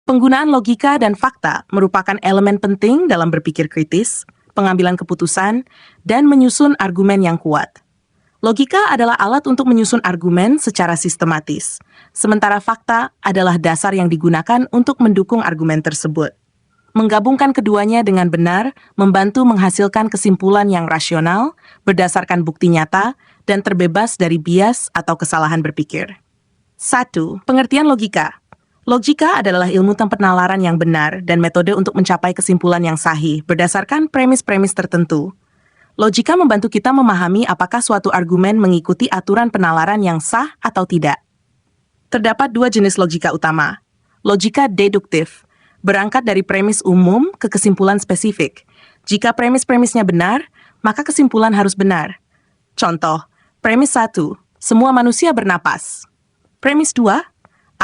Penggunaan logika dan fakta merupakan elemen penting dalam berpikir kritis, pengambilan keputusan, dan menyusun argumen yang kuat. Logika adalah alat untuk menyusun argumen secara sistematis, sementara fakta adalah dasar yang digunakan untuk mendukung argumen tersebut. Menggabungkan keduanya dengan benar membantu menghasilkan kesimpulan yang rasional, berdasarkan bukti nyata, dan terbebas dari bias atau kesalahan berpikir. 1. Pengertian logika. Logika adalah ilmu penalaran yang benar dan metode untuk mencapai kesimpulan yang sahih berdasarkan premis-premis tertentu. Logika membantu kita memahami apakah suatu argumen mengikuti aturan penalaran yang sah atau tidak. Terdapat dua jenis logika utama. Logika deduktif, berangkat dari premis umum ke kesimpulan spesifik. Jika premis-premisnya benar, maka kesimpulan harus benar. Contoh, premis 1, semua manusia bernapas. Premis 2,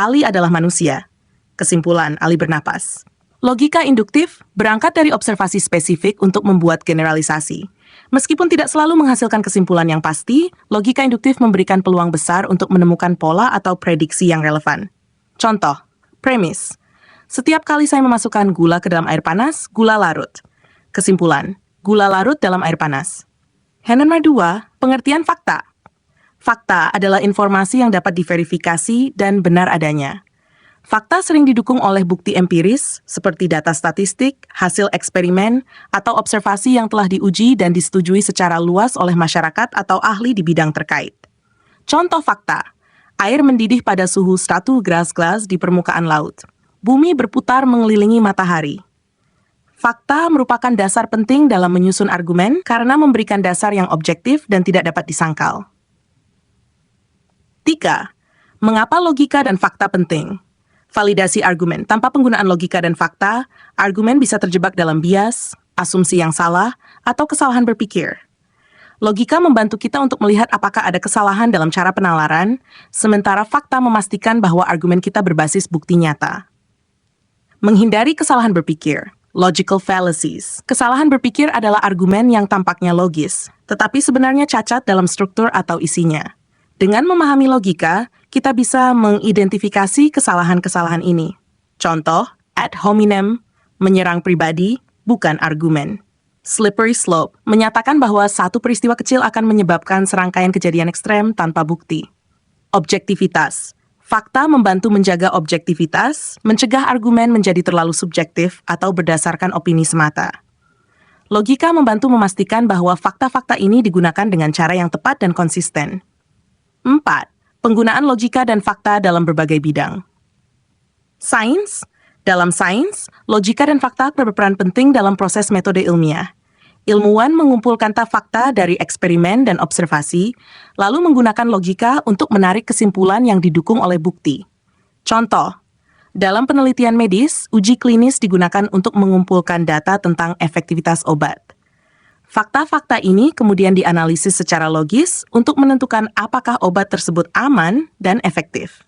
Ali adalah manusia. Kesimpulan, Ali bernapas. Logika induktif berangkat dari observasi spesifik untuk membuat generalisasi. Meskipun tidak selalu menghasilkan kesimpulan yang pasti, logika induktif memberikan peluang besar untuk menemukan pola atau prediksi yang relevan. Contoh, premis. Setiap kali saya memasukkan gula ke dalam air panas, gula larut. Kesimpulan, gula larut dalam air panas. Hand nomor 2, pengertian fakta. Fakta adalah informasi yang dapat diverifikasi dan benar adanya. Fakta sering didukung oleh bukti empiris, seperti data statistik, hasil eksperimen, atau observasi yang telah diuji dan disetujui secara luas oleh masyarakat atau ahli di bidang terkait. Contoh fakta, air mendidih pada suhu 1 Celcius di permukaan laut. Bumi berputar mengelilingi matahari. Fakta merupakan dasar penting dalam menyusun argumen karena memberikan dasar yang objektif dan tidak dapat disangkal. 3. Mengapa logika dan fakta penting? Validasi argumen. Tanpa penggunaan logika dan fakta, argumen bisa terjebak dalam bias, asumsi yang salah, atau kesalahan berpikir. Logika membantu kita untuk melihat apakah ada kesalahan dalam cara penalaran, sementara fakta memastikan bahwa argumen kita berbasis bukti nyata. Menghindari kesalahan berpikir. Logical fallacies. Kesalahan berpikir adalah argumen yang tampaknya logis, tetapi sebenarnya cacat dalam struktur atau isinya. Dengan memahami logika, kita bisa mengidentifikasi kesalahan-kesalahan ini. Contoh, ad hominem, menyerang pribadi, bukan argumen. Slippery slope, menyatakan bahwa satu peristiwa kecil akan menyebabkan serangkaian kejadian ekstrem tanpa bukti. Objektivitas. Fakta membantu menjaga objektivitas, mencegah argumen menjadi terlalu subjektif atau berdasarkan opini semata. Logika membantu memastikan bahwa fakta-fakta ini digunakan dengan cara yang tepat dan konsisten. 4. Penggunaan logika dan fakta dalam berbagai bidang. Sains. Dalam sains, logika dan fakta berperan penting dalam proses metode ilmiah. Ilmuwan mengumpulkan fakta dari eksperimen dan observasi, lalu menggunakan logika untuk menarik kesimpulan yang didukung oleh bukti. Contoh, dalam penelitian medis, uji klinis digunakan untuk mengumpulkan data tentang efektivitas obat. Fakta-fakta ini kemudian dianalisis secara logis untuk menentukan apakah obat tersebut aman dan efektif.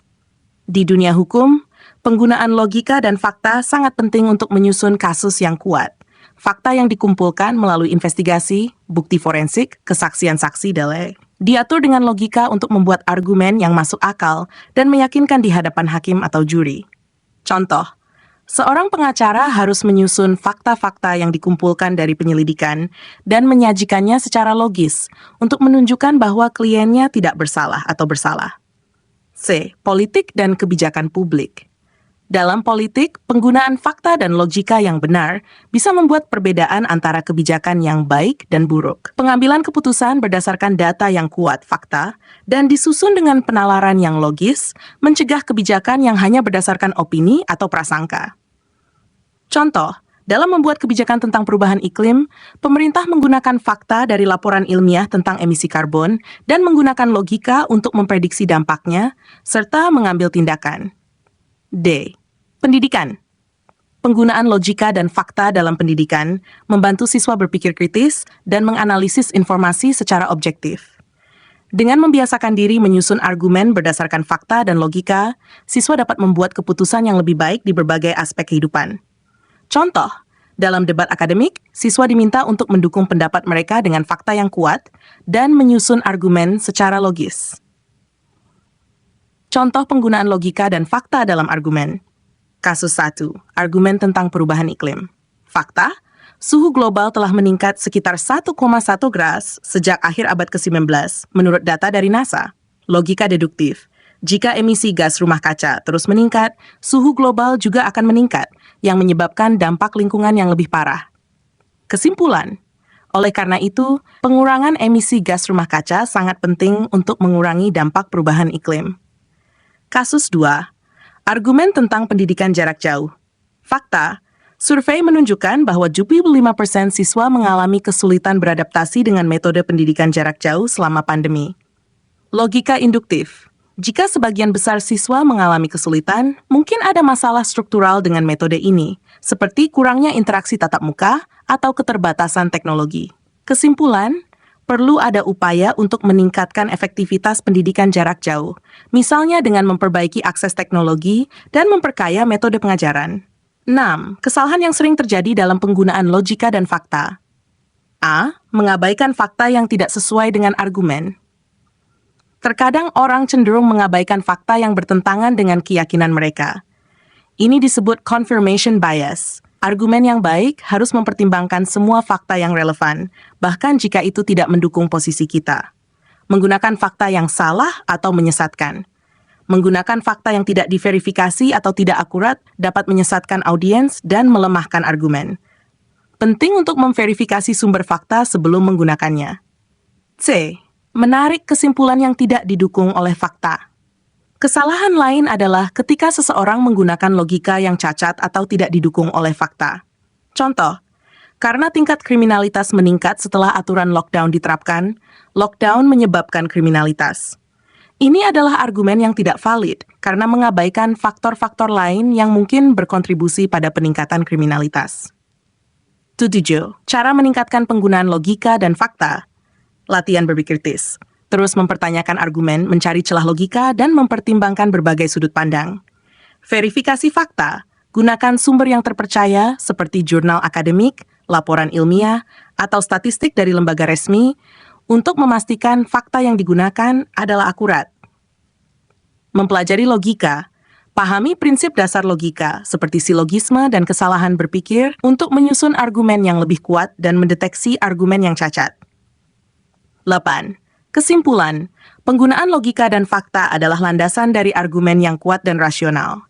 Di dunia hukum, penggunaan logika dan fakta sangat penting untuk menyusun kasus yang kuat. Fakta yang dikumpulkan melalui investigasi, bukti forensik, kesaksian saksi, dan diatur dengan logika untuk membuat argumen yang masuk akal dan meyakinkan di hadapan hakim atau juri. Contoh, seorang pengacara harus menyusun fakta-fakta yang dikumpulkan dari penyelidikan dan menyajikannya secara logis untuk menunjukkan bahwa kliennya tidak bersalah atau bersalah. C. Politik dan kebijakan publik. Dalam politik, penggunaan fakta dan logika yang benar bisa membuat perbedaan antara kebijakan yang baik dan buruk. Pengambilan keputusan berdasarkan data yang kuat fakta dan disusun dengan penalaran yang logis, mencegah kebijakan yang hanya berdasarkan opini atau prasangka. Contoh, dalam membuat kebijakan tentang perubahan iklim, pemerintah menggunakan fakta dari laporan ilmiah tentang emisi karbon dan menggunakan logika untuk memprediksi dampaknya, serta mengambil tindakan. D. Pendidikan. Penggunaan logika dan fakta dalam pendidikan membantu siswa berpikir kritis dan menganalisis informasi secara objektif. Dengan membiasakan diri menyusun argumen berdasarkan fakta dan logika, siswa dapat membuat keputusan yang lebih baik di berbagai aspek kehidupan. Contoh, dalam debat akademik, siswa diminta untuk mendukung pendapat mereka dengan fakta yang kuat dan menyusun argumen secara logis. Contoh penggunaan logika dan fakta dalam argumen. Kasus 1. Argumen tentang perubahan iklim. Fakta, suhu global telah meningkat sekitar 1,1 gras sejak akhir abad ke-19 menurut data dari NASA. Logika deduktif. Jika emisi gas rumah kaca terus meningkat, suhu global juga akan meningkat, yang menyebabkan dampak lingkungan yang lebih parah. Kesimpulan, oleh karena itu, pengurangan emisi gas rumah kaca sangat penting untuk mengurangi dampak perubahan iklim. Kasus 2. Argumen tentang pendidikan jarak jauh. Fakta, survei menunjukkan bahwa 75% siswa mengalami kesulitan beradaptasi dengan metode pendidikan jarak jauh selama pandemi. Logika induktif. Jika sebagian besar siswa mengalami kesulitan, mungkin ada masalah struktural dengan metode ini, seperti kurangnya interaksi tatap muka atau keterbatasan teknologi. Kesimpulan, perlu ada upaya untuk meningkatkan efektivitas pendidikan jarak jauh, misalnya dengan memperbaiki akses teknologi dan memperkaya metode pengajaran. 6. Kesalahan yang sering terjadi dalam penggunaan logika dan fakta. A. Mengabaikan fakta yang tidak sesuai dengan argumen. Terkadang orang cenderung mengabaikan fakta yang bertentangan dengan keyakinan mereka. Ini disebut confirmation bias. Argumen yang baik harus mempertimbangkan semua fakta yang relevan, bahkan jika itu tidak mendukung posisi kita. Menggunakan fakta yang salah atau menyesatkan. Menggunakan fakta yang tidak diverifikasi atau tidak akurat dapat menyesatkan audiens dan melemahkan argumen. Penting untuk memverifikasi sumber fakta sebelum menggunakannya. C. Menarik kesimpulan yang tidak didukung oleh fakta. Kesalahan lain adalah ketika seseorang menggunakan logika yang cacat atau tidak didukung oleh fakta. Contoh, karena tingkat kriminalitas meningkat setelah aturan lockdown diterapkan, lockdown menyebabkan kriminalitas. Ini adalah argumen yang tidak valid karena mengabaikan faktor-faktor lain yang mungkin berkontribusi pada peningkatan kriminalitas. 7. Cara meningkatkan penggunaan logika dan fakta. Latihan berpikir kritis. Terus mempertanyakan argumen, mencari celah logika, dan mempertimbangkan berbagai sudut pandang. Verifikasi fakta, gunakan sumber yang terpercaya seperti jurnal akademik, laporan ilmiah, atau statistik dari lembaga resmi untuk memastikan fakta yang digunakan adalah akurat. Mempelajari logika, pahami prinsip dasar logika seperti silogisme dan kesalahan berpikir untuk menyusun argumen yang lebih kuat dan mendeteksi argumen yang cacat. 8. Kesimpulan, penggunaan logika dan fakta adalah landasan dari argumen yang kuat dan rasional.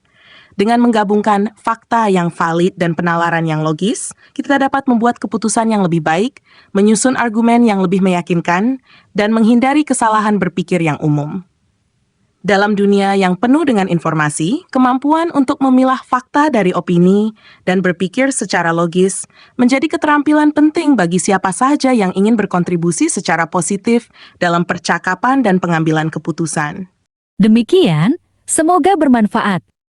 Dengan menggabungkan fakta yang valid dan penalaran yang logis, kita dapat membuat keputusan yang lebih baik, menyusun argumen yang lebih meyakinkan, dan menghindari kesalahan berpikir yang umum. Dalam dunia yang penuh dengan informasi, kemampuan untuk memilah fakta dari opini dan berpikir secara logis menjadi keterampilan penting bagi siapa saja yang ingin berkontribusi secara positif dalam percakapan dan pengambilan keputusan. Demikian, semoga bermanfaat.